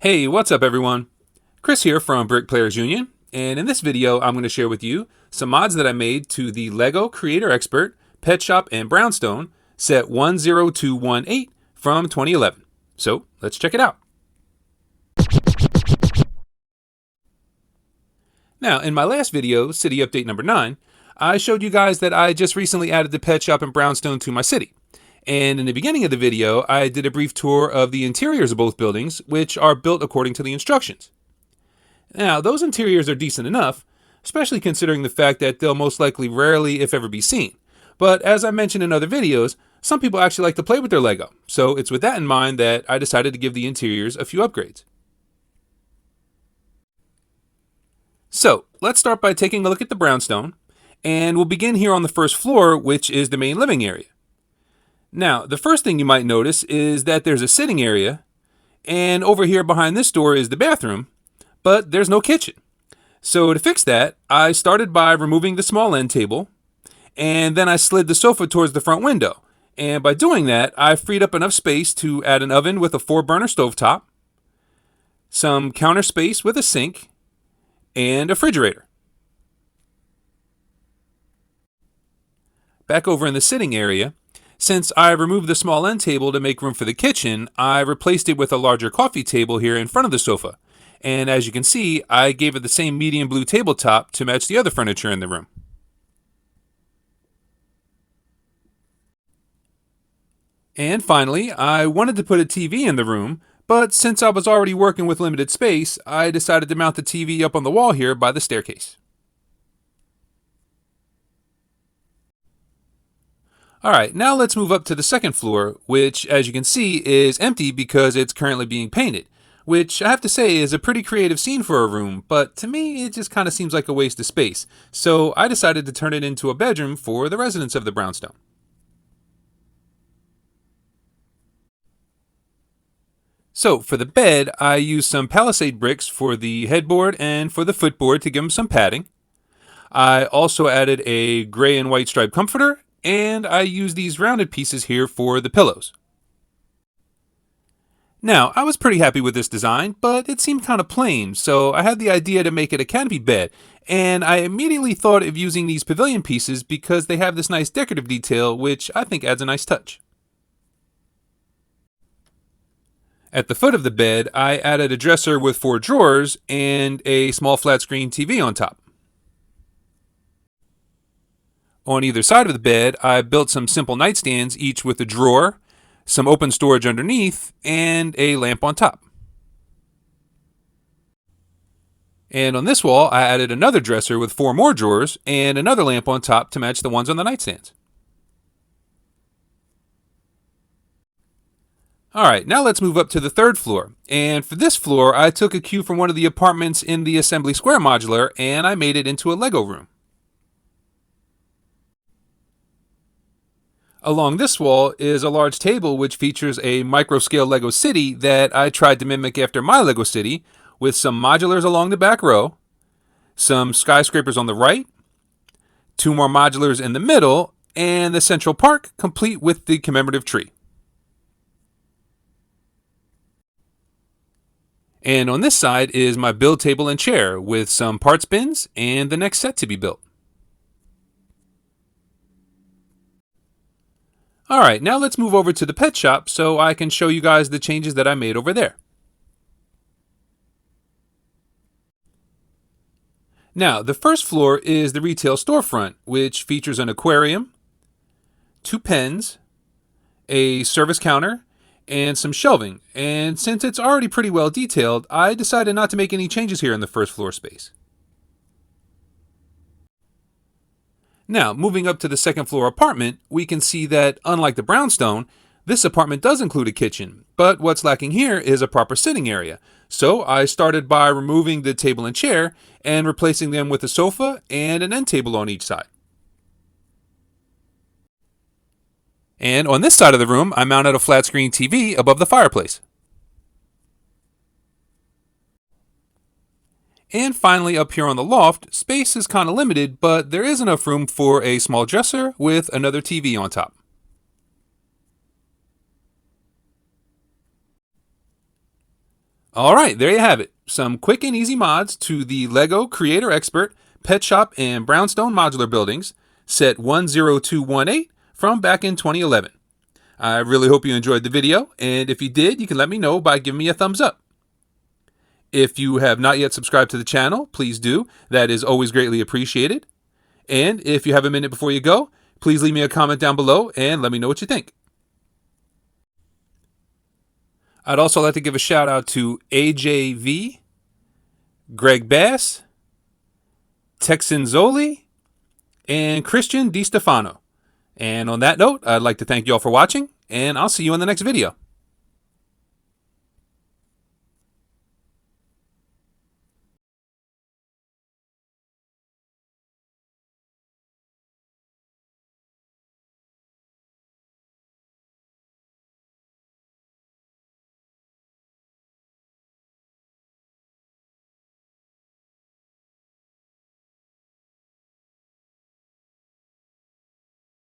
Hey, what's up everyone? Chris here from Brick Players Union, and in this video I'm going to share with you some mods that I made to the LEGO Creator Expert Pet Shop and Brownstone set 10218 from 2011. So let's check it out. Now, in my last video, City Update number 9, I showed you guys that I just recently added the Pet Shop and Brownstone to my city. And in the beginning of the video, I did a brief tour of the interiors of both buildings, which are built according to the instructions. Now, those interiors are decent enough, especially considering the fact that they'll most likely rarely, if ever, be seen. But as I mentioned in other videos, some people actually like to play with their LEGO, so it's with that in mind that I decided to give the interiors a few upgrades. So, let's start by taking a look at the brownstone, and we'll begin here on the first floor, which is the main living area. Now, the first thing you might notice is that there's a sitting area, and over here behind this door is the bathroom, but there's no kitchen. So to fix that, I started by removing the small end table, and then I slid the sofa towards the front window. And by doing that, I freed up enough space to add an oven with a 4-burner stovetop, some counter space with a sink, and a refrigerator. Back over in the sitting area, since I removed the small end table to make room for the kitchen, I replaced it with a larger coffee table here in front of the sofa. And as you can see, I gave it the same medium blue tabletop to match the other furniture in the room. And finally, I wanted to put a TV in the room, but since I was already working with limited space, I decided to mount the TV up on the wall here by the staircase. Alright, now let's move up to the second floor, which, as you can see, is empty because it's currently being painted, which I have to say is a pretty creative scene for a room, but to me it just kind of seems like a waste of space, so I decided to turn it into a bedroom for the residents of the brownstone. So for the bed, I used some palisade bricks for the headboard and for the footboard to give them some padding. I also added a gray and white striped comforter, and I use these rounded pieces here for the pillows. Now, I was pretty happy with this design, but it seemed kind of plain, so I had the idea to make it a canopy bed, and I immediately thought of using these pavilion pieces because they have this nice decorative detail, which I think adds a nice touch. At the foot of the bed, I added a dresser with 4 drawers and a small flat screen TV on top. On either side of the bed, I built some simple nightstands, each with a drawer, some open storage underneath, and a lamp on top. And on this wall, I added another dresser with 4 more drawers and another lamp on top to match the ones on the nightstands. Alright, now let's move up to the third floor. And for this floor, I took a cue from one of the apartments in the Assembly Square modular and I made it into a LEGO room. Along this wall is a large table which features a micro-scale LEGO city that I tried to mimic after my LEGO city, with some modulars along the back row, some skyscrapers on the right, 2 more modulars in the middle, and the central park complete with the commemorative tree. And on this side is my build table and chair with some parts bins and the next set to be built. Alright, now let's move over to the pet shop so I can show you guys the changes that I made over there. Now, the first floor is the retail storefront, which features an aquarium, 2 pens, a service counter, and some shelving. And since it's already pretty well detailed, I decided not to make any changes here in the first floor space. Now, moving up to the second floor apartment, we can see that, unlike the brownstone, this apartment does include a kitchen, but what's lacking here is a proper sitting area. So I started by removing the table and chair and replacing them with a sofa and an end table on each side. And on this side of the room, I mounted a flat screen TV above the fireplace. And finally, up here on the loft, space is kind of limited, but there is enough room for a small dresser with another TV on top. All right, there you have it. Some quick and easy mods to the LEGO Creator Expert Pet Shop and Brownstone Modular buildings, set 10218 from back in 2011. I really hope you enjoyed the video, and if you did, you can let me know by giving me a thumbs up. If you have not yet subscribed to the channel, please do. That is always greatly appreciated. And if you have a minute before you go, please leave me a comment down below and let me know what you think. I'd also like to give a shout out to AJV, Greg Bass, Texan Zoli, and Christian DiStefano. And on that note, I'd like to thank you all for watching, and I'll see you in the next video.